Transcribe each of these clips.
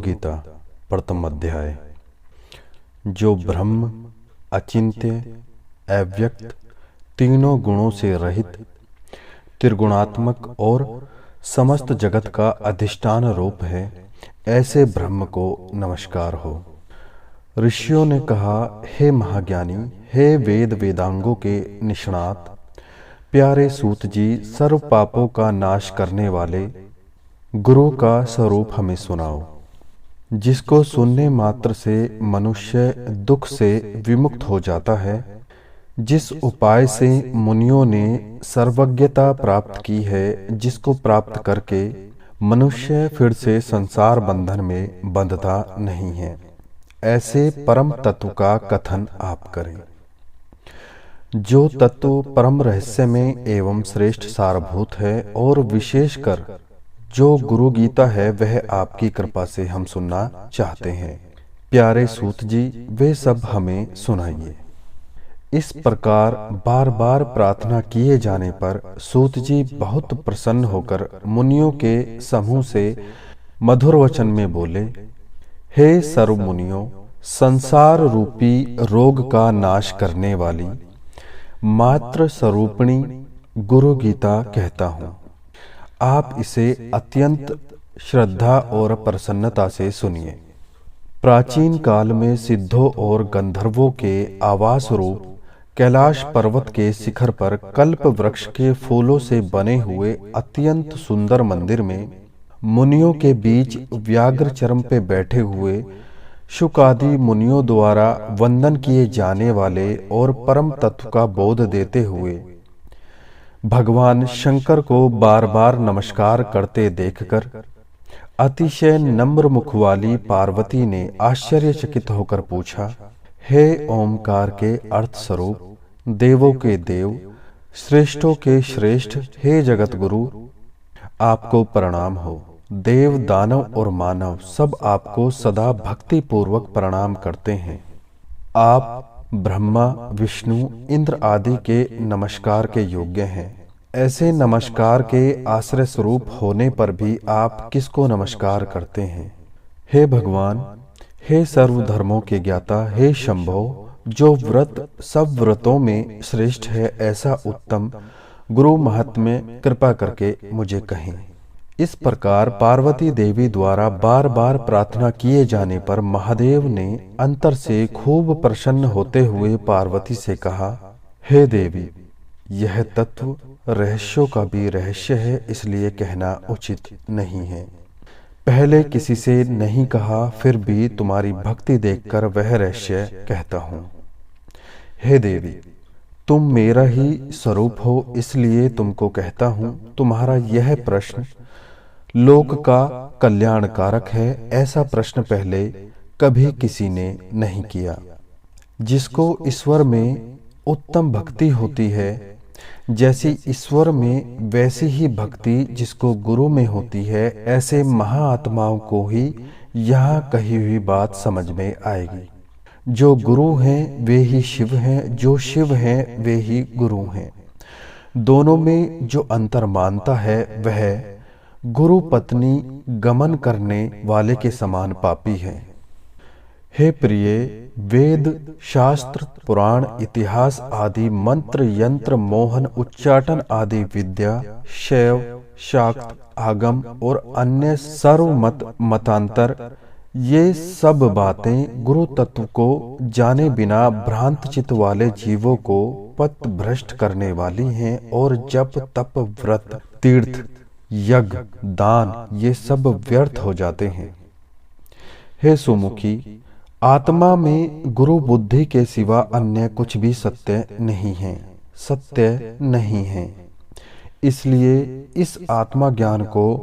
गीता प्रथम अध्याय। जो ब्रह्म अचिंत्य, अव्यक्त, तीनों गुणों से रहित, त्रिगुणात्मक और समस्त जगत का अधिष्ठान रूप है, ऐसे ब्रह्म को नमस्कार हो। ऋषियों ने कहा, हे महाज्ञानी, हे वेद वेदांगों के निष्णात, प्यारे सूत जी, सर्व पापों का नाश करने वाले गुरु का स्वरूप हमें सुनाओ, जिसको सुनने मात्र से मनुष्य दुख से विमुक्त हो जाता है, जिस उपाय से मुनियों ने सर्वज्ञता प्राप्त की है, जिसको प्राप्त करके मनुष्य फिर से संसार बंधन में बंधता नहीं है, ऐसे परम तत्व का कथन आप करें। जो तत्व परम रहस्य में एवं श्रेष्ठ सारभूत है और विशेषकर जो गुरु गीता है, वह आपकी कृपा से हम सुनना चाहते हैं। प्यारे सूत जी, वे सब हमें सुनाइए। इस प्रकार बार बार प्रार्थना किए जाने पर सूत जी बहुत प्रसन्न होकर मुनियों के समूह से मधुर वचन में बोले, हे सर्व मुनियों, संसार रूपी रोग का नाश करने वाली मात्र स्वरूपिणी गुरु गीता कहता हूँ। आप इसे अत्यंत श्रद्धा और प्रसन्नता से सुनिए। प्राचीन काल में सिद्धों और गंधर्वों के आवास रूप कैलाश पर्वत के शिखर पर कल्प वृक्ष के फूलों से बने हुए अत्यंत सुंदर मंदिर में मुनियों के बीच व्याघ्र चर्म पे बैठे हुए शुकादि मुनियों द्वारा वंदन किए जाने वाले और परम तत्व का बोध देते हुए भगवान शंकर को बार बार नमस्कार करते देखकर अतिशय नम्र मुख वाली पार्वती ने आश्चर्यचकित होकर पूछा, हे ओमकार के अर्थ स्वरूप, देवों के देव, श्रेष्ठों के श्रेष्ठ, हे जगत गुरु, आपको प्रणाम हो। देव, दानव और मानव सब आपको सदा भक्ति पूर्वक प्रणाम करते हैं। आप ब्रह्मा, विष्णु, इंद्र आदि के नमस्कार के योग्य हैं। ऐसे नमस्कार के आश्रय स्वरूप होने पर भी आप किसको नमस्कार करते हैं? हे भगवान, हे सर्व धर्मों के ज्ञाता, हे शंभो, जो व्रत सब व्रतों में श्रेष्ठ है, ऐसा उत्तम गुरु महात्म्य कृपा करके मुझे कहें। इस प्रकार पार्वती देवी द्वारा बार बार प्रार्थना किए जाने पर महादेव ने अंतर से खूब प्रसन्न होते हुए पार्वती से कहा, हे देवी, यह तत्व रहस्यों का भी रहस्य है, इसलिए कहना उचित नहीं है। पहले किसी से नहीं कहा, फिर भी तुम्हारी भक्ति देखकर वह रहस्य कहता हूँ। हे देवी, तुम मेरा ही स्वरूप हो, इसलिए तुमको कहता हूँ। तुम्हारा यह प्रश्न लोक का कल्याणकारक है, ऐसा प्रश्न पहले कभी किसी ने नहीं किया। जिसको ईश्वर में उत्तम भक्ति होती है, जैसी ईश्वर में वैसी ही भक्ति जिसको गुरु में होती है, ऐसे महाआत्माओं को ही यहाँ कही हुई बात समझ में आएगी। जो गुरु हैं वे ही शिव हैं, जो शिव हैं वे ही गुरु हैं। दोनों में जो अंतर मानता है वह गुरु पत्नी गमन करने वाले के समान पापी है। हे प्रिय, वेद, शास्त्र, पुराण, इतिहास आदि मंत्र, यंत्र, मोहन, उच्चाटन आदि विद्या, शैव, शाक्त, आगम और अन्य सर्व मतांतर, ये सब बातें गुरु तत्व को जाने बिना भ्रांत चित्त वाले जीवों को पथ भ्रष्ट करने वाली हैं, और जप, तप, व्रत, तीर्थ, यज्ञ, दान, ये सब व्यर्थ हो जाते हैं। हे सुमुखी, आत्मा में गुरु बुद्धि के सिवा अन्य कुछ भी सत्य नहीं है, सत्य नहीं है। इसलिए इस आत्मा ज्ञान को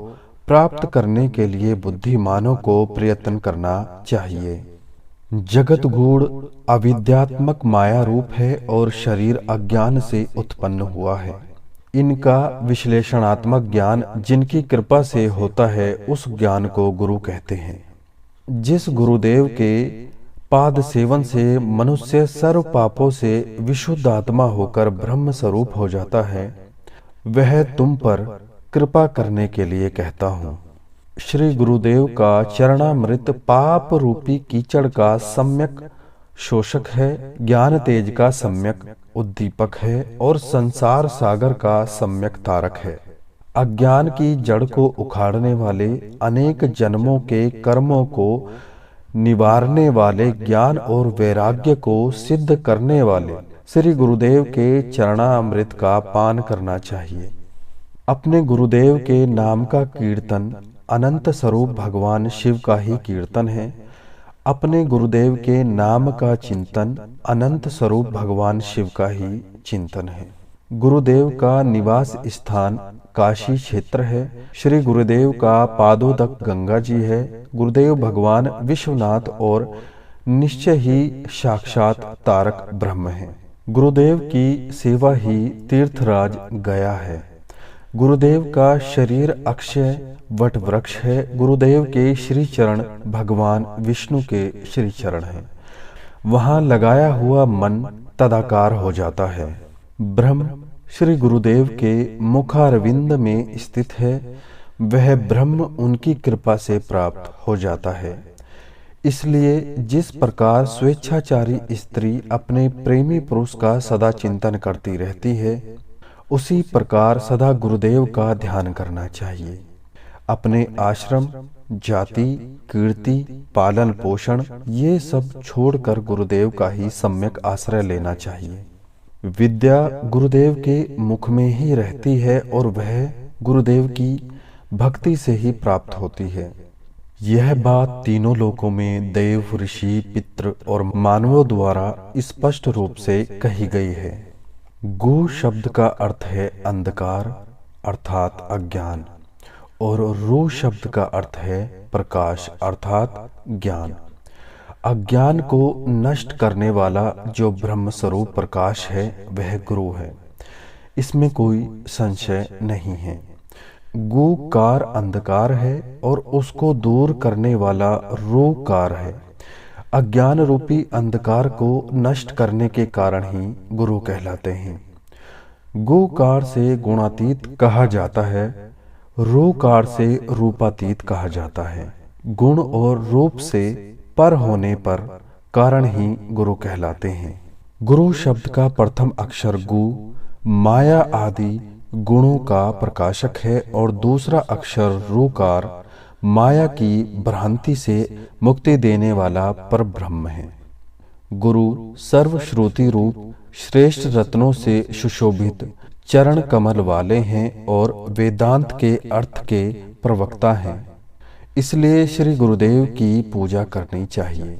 प्राप्त करने के लिए बुद्धिमानों को प्रयत्न करना चाहिए। जगत गूढ़ अविद्यात्मक माया रूप है और शरीर अज्ञान से उत्पन्न हुआ है। इनका विश्लेषणात्मक ज्ञान जिनकी कृपा से होता है, उस ज्ञान को गुरु कहते हैं। जिस गुरुदेव के पाद सेवन से मनुष्य सर्व पापों से विशुद्ध आत्मा होकर ब्रह्म स्वरूप हो जाता है, वह तुम पर कृपा करने के लिए कहता हूँ। श्री गुरुदेव का चरणामृत पाप रूपी कीचड़ का सम्यक शोषक है, ज्ञान तेज का सम्यक उद्दीपक है और संसार सागर का सम्यक तारक है। अज्ञान की जड़ को उखाड़ने वाले, अनेक जन्मों के कर्मों को निवारने वाले, ज्ञान और वैराग्य को सिद्ध करने वाले श्री गुरुदेव के चरणामृत का पान करना चाहिए। अपने गुरुदेव के नाम का कीर्तन अनंत स्वरूप भगवान शिव का ही कीर्तन है। अपने गुरुदेव के नाम का चिंतन अनंत स्वरूप भगवान शिव का ही चिंतन है। गुरुदेव का निवास स्थान काशी क्षेत्र है। श्री गुरुदेव का पादोदक गंगा जी है। गुरुदेव भगवान विश्वनाथ और निश्चय ही साक्षात तारक ब्रह्म है। गुरुदेव की सेवा ही तीर्थराज गया है। गुरुदेव का शरीर अक्षय वट वृक्ष है। गुरुदेव के श्री चरण भगवान विष्णु के श्री चरण हैं। वहाँ लगाया हुआ मन तदाकार हो जाता है। ब्रह्म श्री गुरुदेव के मुखारविंद में स्थित है। वह ब्रह्म उनकी कृपा से प्राप्त हो जाता है। इसलिए जिस प्रकार स्वेच्छाचारी स्त्री अपने प्रेमी पुरुष का सदा चिंतन करती रहती है, उसी प्रकार सदा गुरुदेव का ध्यान करना चाहिए। अपने आश्रम, जाति, कीर्ति, पालन पोषण ये सब छोड़कर गुरुदेव का ही सम्यक आश्रय लेना चाहिए। विद्या गुरुदेव के मुख में ही रहती है और वह गुरुदेव की भक्ति से ही प्राप्त होती है। यह बात तीनों लोकों में देव, ऋषि, पितृ और मानवों द्वारा स्पष्ट रूप से कही गई है। गु शब्द का अर्थ है अंधकार अर्थात अज्ञान और रू शब्द का अर्थ है प्रकाश अर्थात ज्ञान। अज्ञान को नष्ट करने वाला जो ब्रह्म स्वरूप प्रकाश है वह गुरु है, इसमें कोई संशय नहीं है। गुकार अंधकार है और उसको दूर करने वाला रूकार है। अज्ञान रूपी अंधकार को नष्ट करने के कारण ही गुरु कहलाते हैं। गुकार से गुणातीत कहा जाता है, रूकार से रूपातीत कहा जाता है। गुण और रूप से पर होने पर कारण ही गुरु कहलाते हैं। गुरु शब्द का प्रथम अक्षर गु माया आदि गुणों का प्रकाशक है और दूसरा अक्षर रूकार माया की भ्रांति से मुक्ति देने वाला परब्रह्म है। गुरु सर्वश्रुति रूप श्रेष्ठ रत्नों से सुशोभित चरण कमल वाले हैं और वेदांत के अर्थ के प्रवक्ता हैं। इसलिए श्री गुरुदेव की पूजा करनी चाहिए।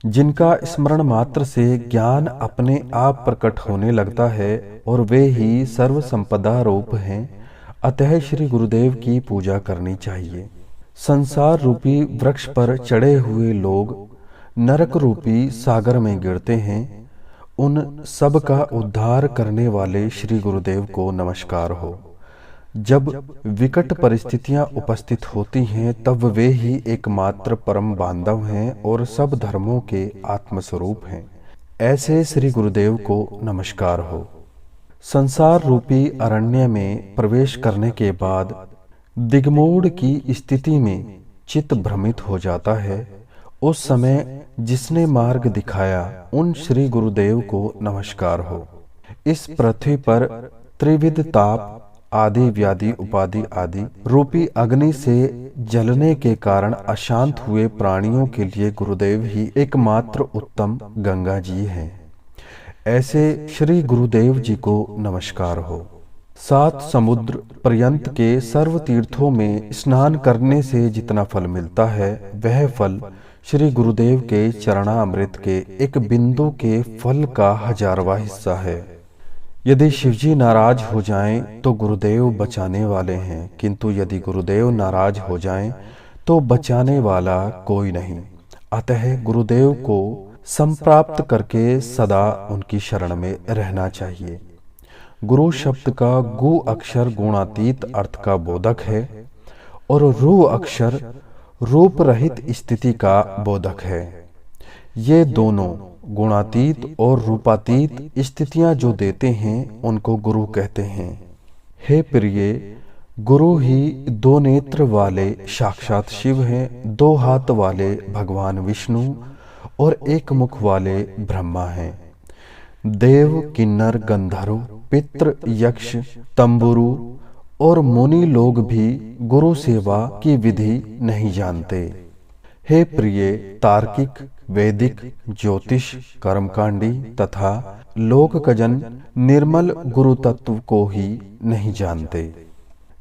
जिनका स्मरण मात्र से ज्ञान अपने आप प्रकट होने लगता है और वे ही सर्व संपदा रूप हैं, अतः श्री गुरुदेव की पूजा करनी चाहिए। संसार रूपी वृक्ष पर चढ़े हुए लोग नरक रूपी सागर में गिरते हैं। उन सब का उद्धार करने वाले श्री गुरुदेव को नमस्कार हो। जब विकट परिस्थितियां उपस्थित होती हैं तब वे ही एकमात्र परम बांधव हैं और सब धर्मों के आत्मस्वरूप हैं। ऐसे श्री गुरुदेव को नमस्कार हो। संसार रूपी अरण्य में प्रवेश करने के बाद दिग्मूढ़ की स्थिति में चित्त भ्रमित हो जाता है। उस समय जिसने मार्ग दिखाया उन श्री गुरुदेव को नमस्कार हो। इस पृथ्वी पर त्रिविध ताप आदि व्याधि उपाधि आदि रूपी अग्नि से जलने के कारण अशांत हुए प्राणियों के लिए गुरुदेव ही एकमात्र उत्तम गंगा जी हैं। ऐसे श्री गुरुदेव जी को नमस्कार हो। 7 समुद्र पर्यंत के सर्व तीर्थों में स्नान करने से जितना फल मिलता है वह फल श्री गुरुदेव के चरणामृत के एक बिंदु के फल का 1000वां हिस्सा है। यदि शिवजी नाराज हो जाएं तो गुरुदेव बचाने वाले हैं, किंतु यदि गुरुदेव नाराज हो जाएं तो बचाने वाला कोई नहीं। अतः गुरुदेव को संप्राप्त करके सदा उनकी शरण में रहना चाहिए। गुरु शब्द का गु अक्षर गुणातीत अर्थ का बोधक है और रू अक्षर रूप रहित स्थिति का बोधक है। ये दोनों गुणातीत और रूपातीत स्थितियां जो देते हैं उनको गुरु कहते हैं। हे प्रिय, गुरु ही दो नेत्र वाले साक्षात शिव हैं, दो हाथ वाले भगवान विष्णु और एक मुख वाले ब्रह्मा हैं। देव, किन्नर, गंधर्व, पितृ, यक्ष, तंबुरु और मुनि लोग भी गुरु सेवा की विधि नहीं जानते। हे प्रिय, तार्किक, वैदिक, ज्योतिष, कर्मकांडी तथा लोककजन निर्मल गुरु तत्व को ही नहीं जानते।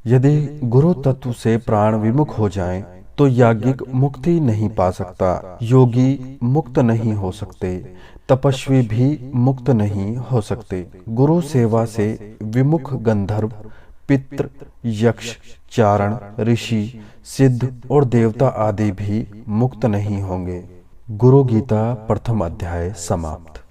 यदि गुरु तत्व से प्राण विमुख हो जाएं, तो याज्ञिक मुक्ति नहीं पा सकता, योगी मुक्त नहीं हो सकते, तपस्वी भी मुक्त नहीं हो सकते। गुरु सेवा से विमुख गंधर्व, पितृ, यक्ष, चारण, ऋषि, सिद्ध और देवता आदि भी मुक्त नहीं होंगे। गुरु गीता प्रथम अध्याय समाप्त।